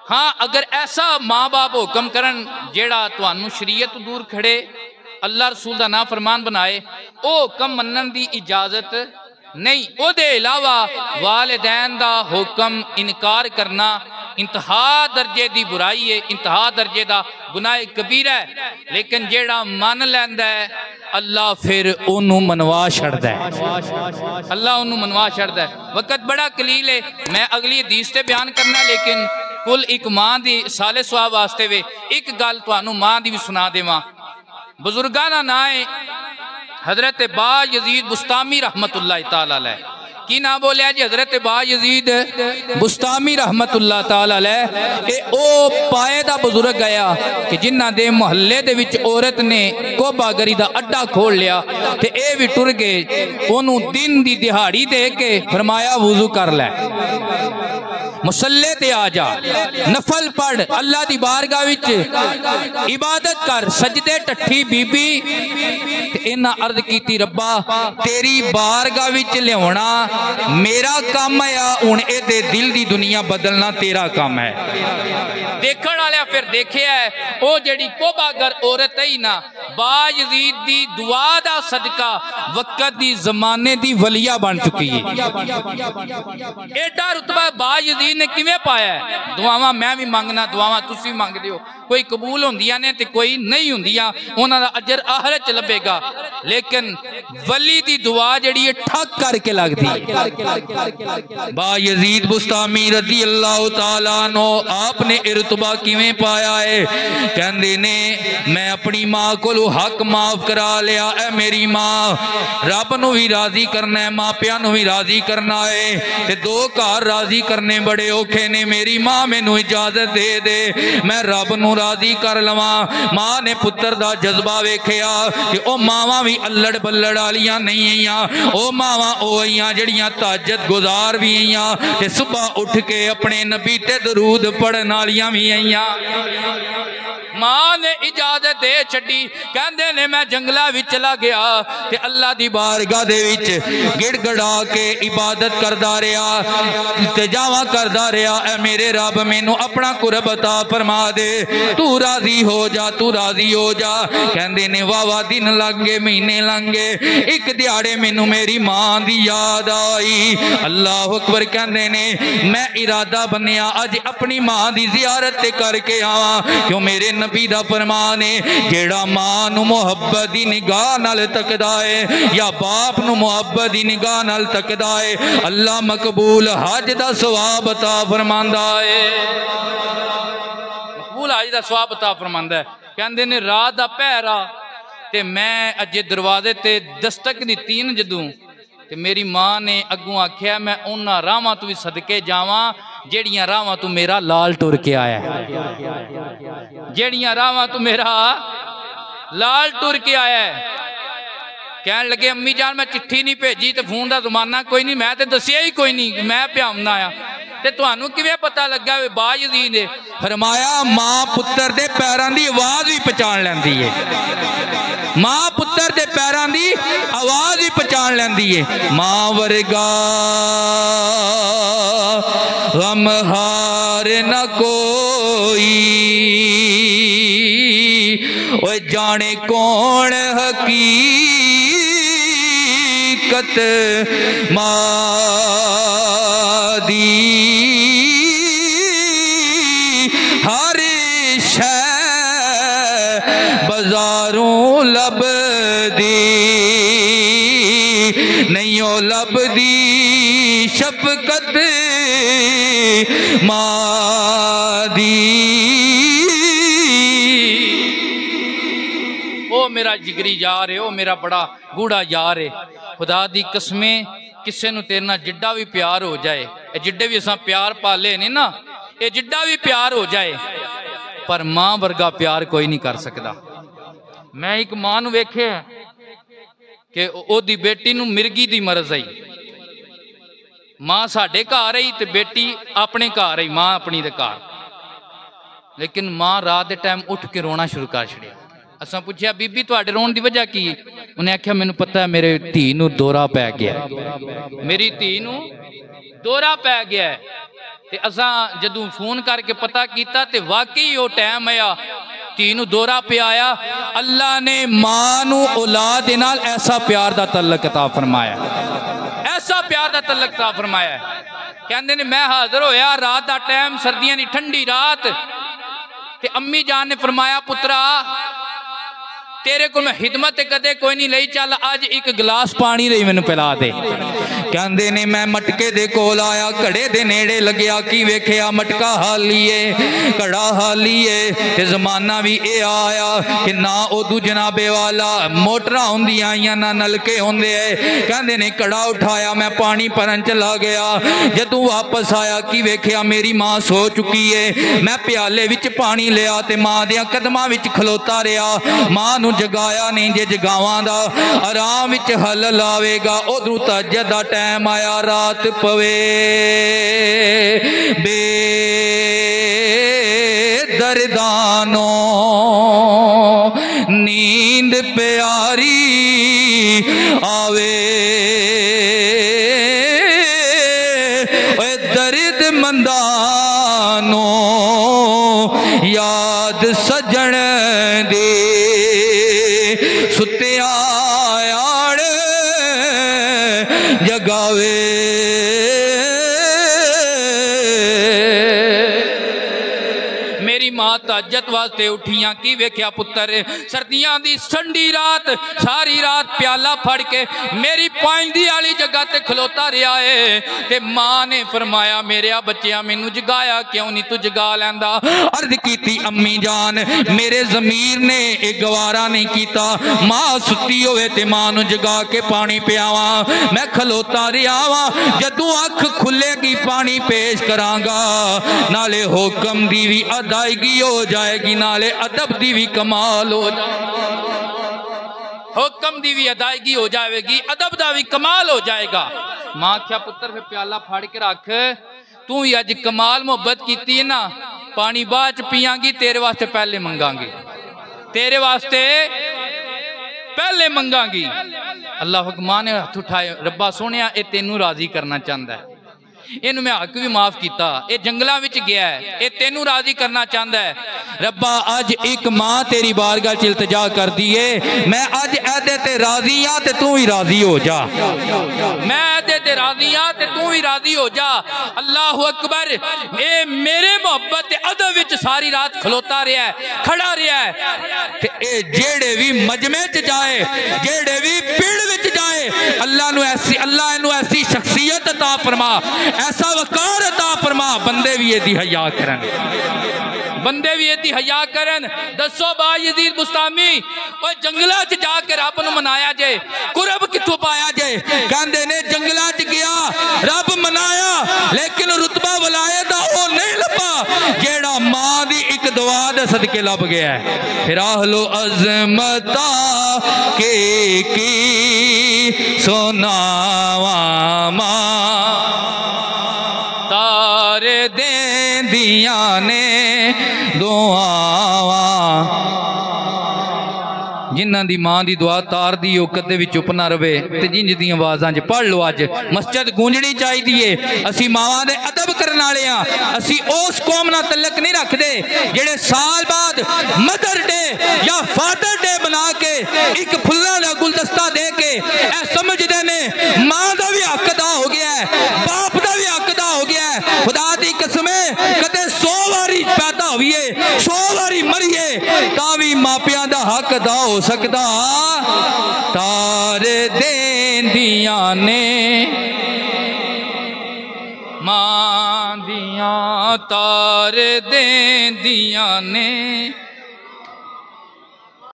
हाँ अगर ऐसा माँ बाप हुक्म करन जेड़ा तुहानू शरीयत तो दूर खड़े, अल्लाह रसूल दा ना फरमान बनाए, ओ हुक्म मनन दी इजाजत नहीं। ओदे इलावा वालिदैन दा हुक्म इनकार करना इंतहा दर्जे दी बुराई है, इंतहा दर्जे दा गुनाह कबीरा है। लेकिन जेड़ा मन लैंदा है अल्लाह फिर ओनू मनवा छड़दा है, अल्लाह ओनू मनवा छड़दा है। वक्त बड़ा कलील है, मैं अगली हदीस ते बयान करना, लेकिन कुल एक माँ दी साले सवाब वास्ते वे एक गल तुहानू माँ दी भी सुना देवां। बुजुर्गां दा नाम है हजरत बा यजीद बुस्तामी रहमतुल्लाह ताला अलैह। की ना बोलिया जी? हजरत बा यजीद बुस्तामी रहमतुल्लाह ताला अलैह। ओ पाए दा बुजुर्ग गया कि जिन्हां दे मोहल्ले दे विच औरत ने कोबागरी दा अड्डा खोल लिया ते ए भी टुर गए। ओनू दिन दी दिहाड़ी दे के फरमाया वुजू कर लै, मुसल्ले ते आ जा, नफल पढ़, अल्लाह दी बारगाह विच इबादत कर, सजदे टट्ठी बीबी। इन्हां अर्ज कीती रब्बा तेरी बारगाह विच लियाउणा मेरा काम है, हुण इहदे दिल दी दुनिया बदलना तेरा काम है। देखण वाले फिर देखिया है ओ जेड़ी कोबागर औरत है ना, बा यजीद दी दुआ दा सदका वक्त दी जमाने दी वलिया बन चुकी है। एडा रुतबा बा यजीद ने किवें पाया है? दुआवां मैं भी मंगना, दुआवां तुसीं मंगदे हो, कोई कबूल होंदियां ने ते कोई नहीं होंदियां, उन्हां दा अजर आखिरत च लभेगा। लेकिन वली दी दुआ जेड़ी है ठक करके लगदी। बा यजीद बुस्तामी रज़ी अल्लाह तआला अन्हु आपने इरतबा किवें पाया है? कहंदे ने मैं अपनी मां कोलों हक माफ करा लिया। ऐ मेरी मां, रब नूं भी राजी करना है, मापियां नूं भी राजी करना है ते दो घर राजी करने बड़े औखे ने। मेरी मां मैनू इजाजत दे दे मैं रब नूं राजी कर लवां। मां ने पुत्र दा जज्बा वेखिया कि ओ मावां भी अल्लड़ बल्लड़ वालियां नहीं आईयां, ओ मावां ओ आईयां जड़ियां ताजत गुजार भी आईयां ते सुबह उठ के अपने नबी ते दरूद पढ़न वालियां भी आईयां। मां ने इजाजत दे छड़ी, कहंदे ने मैं जंगला विच चला गया ते अल्लाह दी बारगाह दे विच गिड़गड़ा के इबादत करदा रहा, इल्तिजावा करदा रहा। ऐ मेरे रब मैनू अपना कुर्ब अता फरमा दे, तू राजी हो जा, तू राजी हो जा। कहंदे ने वाह दिन लंघ गए, महीने लंघ गए, एक दिहाड़े मैनू मेरी मां दी याद आई। अल्लाह अकबर। कहंदे ने मैं इरादा बनिया अज अपनी मां दी जियारत करके आवां, क्यों मेरे नबी दा फरमान है जेड़ा मां नू मुहब्बत दी निगाह नाल तकदा है या बाप नू मुहब्बत दी निगाह नाल तकदा है, अल्लाह मकबूल हज दा सवाब अता फरमांदा है। मकबूल हज दा सवाब अता फरमांदा है। कहंदे ने रात दा पहरा ते मैं अजे दरवाजे ते दस्तक दित्ती न जदों ते मेरी मां ने अगों आख्या मैं उन्हां राहां तू भी सदके जावां जेड़ियां राहां तू मेरा लाल टुर के आया, जेड़ियां राहां तू मेरा लाल टुर के आया। कहन लगे अम्मी जान मैं चिट्ठी नहीं भेजी तो फोन का जमाना कोई नहीं, मैं तो दसिया ही कोई नहीं, मैं भ्यामना आया ते तुहानू किवें पता लगा? बा यजीद ने फरमाया मां पुत्र दे पैरां दी आवाज भी पहचान लैंदी है, मां पुत्र दे पैरां दी आवाज भी पहचान लैंदी है। मां वर्गा गमहार न कोई, ओ जाने कौन हकीकत मां दी, हर शै बाजारों लभदी नहीं ओ लभदी शफकत मां दी। ओ मेरा जिगरी यार है, ओ मेरा बड़ा गूढ़ा यार है। खुदा दी कसमें किसी नूं तेरे नाल जिड्डा भी प्यार हो जाए, जिड्डे भी असां प्यार पाले ने ना, ये जिड्डा भी प्यार हो जाए पर मां वर्गा प्यार कोई नहीं कर सकता। मैं एक मां नूं वेखे कि ओदी बेटी नूं मिर्गी दी मरज आई, मां साडे घर आई ते बेटी अपने घर आई, मां अपनी दे घर, लेकिन मां रात दे टाइम उठ के रोना शुरू कर छड़िया। असां पूछया बीबी तुहाडे रोन दी वजह की? उन्हें आख्या मैनू पता है मेरे धी नूं दौरा पै गया, मेरी धी नूं दौरा पै गया है। ते असां जदों फोन करके पता किया तो वाकई वो टाइम आया धी नूं दौरा पे आया। अल्लाह ने मां नूं औलाद दे नाल ऐसा प्यार दा तल्लक अता फरमाया, ऐसा प्यार दा तल्लक अता फरमाया। कहंदे ने मैं हाजिर होया रात दा टाइम, सर्दियां दी ठंडी रात, ते अम्मी जान ने फरमाया पुत्रा तेरे को मैं खिदमत कदे कोई नहीं लई, चल अज एक गिलास पानी दे मैनू पिला दे। कहंदे ने मैं मटके दे कोल आया, घड़े दे नेड़े लग्या, की वेखिया मटका हाली है, घड़ा हाली है, ते जमाना भी ये आया कि ना उदू जनाबे वाला मोटरां होंदियां आईयां ना नलके होंदे है। कहंदे ने घड़ा उठाया, मैं पानी भरन चला गया, जदों वापस आया की वेखिया मेरी मां सो चुकी है। मैं प्याले विच पानी लिया ते मां दे कदमां विच खलोता रहा, मां नूं जगाया नहीं, जे जगावां दा आराम विच हल लावेगा। उधरों तहज्जुद दा टाइम आया, रात पवे बे दर्दानो नींद प्यारी आवे, दर्द मंदानो याद सजण दे, सुत्या आड़ जगावे। मेरी मां तहज्जुद वास्ते उठियां, की वेख्या पुत्र सर्दियां दी ठंडी रात, सारी रात प्याला फड़ के मेरी पाइंदी वाली जगह ते खलोता रहा है। ते मां ने फरमाया मेरे बच्चिया मैनू जगाया क्यों नहीं, तू जगा लैंदा। अर्ज की अम्मी जान मेरे जमीर ने एक गवारा नहीं किया, मां सुती होवे ते मां नू जगा के पानी पियावा। मैं खलोता रहा वा, जदों अख खुलेगी पानी पेश करांगा, नाले हुक्म दी भी अदायगी हो जाएगी, नाले अदब दी भी कमाल हो जाएगी, हुक्म दी भी अदायगी हो जाएगी, अदब दा भी कमाल हो जाएगा। मां क्या पुत्र फिर प्याला फाड़ के रख, तू ही अज कमाल मोहब्बत की है ना, पानी बाद च पियांगी, तेरे वास्ते पहले मंगांगी, तेरे वास्ते पहले मंगांगी। अल्लाह मां ने हथ उठाए, रब्बा सोनिया ये तेनू राजी करना चाहता है, इनू मैं हक भी माफ किया, ये जंगलों में गया है, ये तेनू राजी करना चाहता है। रब्बा अज एक मां तेरी बारगाह च इल्तिजा कर दी है, मैं अज ऐदे ते राजी हाँ ते तू ही राजी हो जा, मैं ऐदे ते राजी हाँ ते तू ही राजी हो जा। अल्लाह अकबर, ये मेरे मोहब्बत अदब विच सारी रात खलोता रहा है, खड़ा रहा है। ते जेड़े भी मजमे च जाए, जेड़े भी पिंड विच जाए, अल्लाह नू ऐसी, अल्लाह इनू ऐसी शख्सियत अता फरमा, ऐसा वकार अता फरमा, बंदे भी यदि हया करन, बंदे भी यदि हया करन। दसो बा यजीद बुस्तामी ओए जंगलां च जाके रब नूं मनाया जे, कुरब कित्थों पाया जे? कहंदे ने जंगलां च गया रब मनाया, लेकिन रुतबा वलायत दा ओ नहीं लभा जेड़ा मां दी एक दुआ दे सदके लब गया है। फिर आहलो अज़मता के की सोनावा मां तारे देंदियां ने दुआवा, जिन्हां दी मां दी दुआ तार दी ओ कदे भी चुप ना रवे, ते जिंज दी आवाज़ां च पढ़ लो, अज मस्जिद गूंजनी चाहिए। असी मावां दे अदब करन वाले हां, असी उस कौम नाल तल्लक नहीं रखदे जेड़े साल बाद मदर डे या फादर डे बना के एक फुल्लां दा गुलदस्ता दे के ऐ समझदे ने मां दा भी हक अदा हो गया है, बाप दा भी हक अदा हो गया है। खुदा दी कसम कदे 100 वारी पैदा होइए, 100 वारी मरिए, तावी मापियां दा हक अदा हो सकदा। तार देंदियां ने मां दियां, तार देंदियां ने